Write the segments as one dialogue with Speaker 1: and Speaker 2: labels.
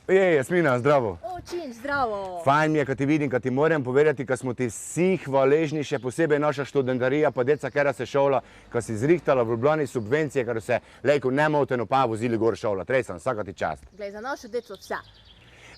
Speaker 1: Jasmina, zdravo.
Speaker 2: Očin, zdravo.
Speaker 1: Fajn mi je, kad ti vidim, kad ti moram povedati, kad smo ti vsi hvaležni, še posebej naša študentarija, pa deca, kera se šola, kad si zrihtala v Ljubljani subvencije, kar se lejko nemoteno pa vozili gor šola. Tresam, vsaka ti čast.
Speaker 2: Glej, za našo deco vse.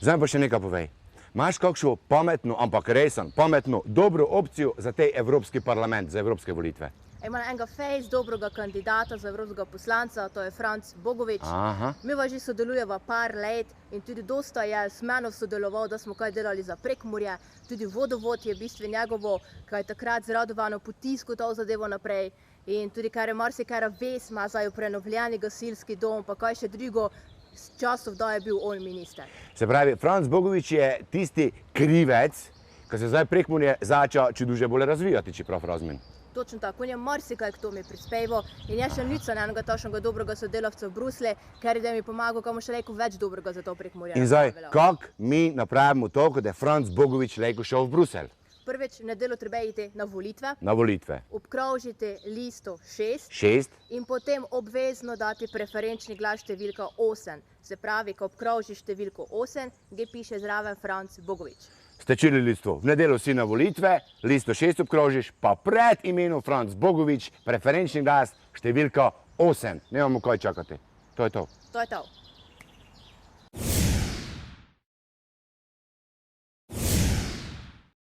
Speaker 1: Zdaj pa še nekaj povej. Imaš kakšno pametno, ampak resen, pametno, dobro opcijo za tej Evropski parlament, za evropske volitve?
Speaker 2: Ima enega fejs dobrega kandidata za evropskega poslanca, to je Franc Bogovič.
Speaker 1: Aha.
Speaker 2: Mi pa že sodelujeva par let in tudi dosta je s mano sodeloval, da smo kaj delali za Prekmurje. Tudi vodovod je v bistvu njegovo, kaj takrat z Radovano potiskal to zadevo naprej. In tudi kar je marsikara ves, ima zdaj prenovljeni gasilski dom, pa kaj še drugo, s časov, da je bil on minister.
Speaker 1: Se pravi, Franc Bogovič je tisti krivec, ki se zdaj Prekmurje zača čuduže bolje razvijati, če prav razumem.
Speaker 2: Točno tako, on je marsikaj k tome prispeval in je še nič enega takšnega dobrega sodelavca v Bruslju, ker je mi pomagal, kam še lejko več dobrega za to Prekmurje.
Speaker 1: In zdaj, kako mi napravimo to, da je Franc Bogovič lejko šel v Bruselj?
Speaker 2: Prvič, v nedeljo treba iti na volitve.
Speaker 1: Na volitve.
Speaker 2: Obkrožiti listo 6.
Speaker 1: 6.
Speaker 2: In potem obvezno dati preferenčni glas številka 8. Se pravi, ko obkrožiš številko 8, gdje piše zraven Franc Bogovič.
Speaker 1: Ste čili listo. V nedeljo si na volitve, listo 6 obkrožiš, pa pred imenom Franc Bogovič, preferenčni glas številka 8. Nemamo kaj čakati. To je to.
Speaker 2: To je to.